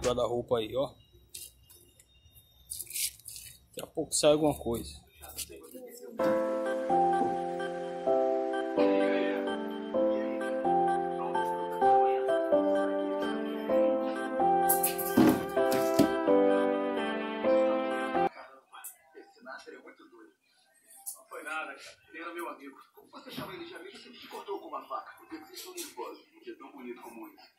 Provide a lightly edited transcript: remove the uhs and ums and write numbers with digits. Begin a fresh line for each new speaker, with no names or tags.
guarda-roupa aí, ó. Daqui a pouco sai alguma coisa.
É muito doido. Não foi nada, cara. Ele era meu amigo. Como você chama ele de amigo? Você me cortou com uma faca. Porque vocês são nervosos. Um dia tão bonito como esse.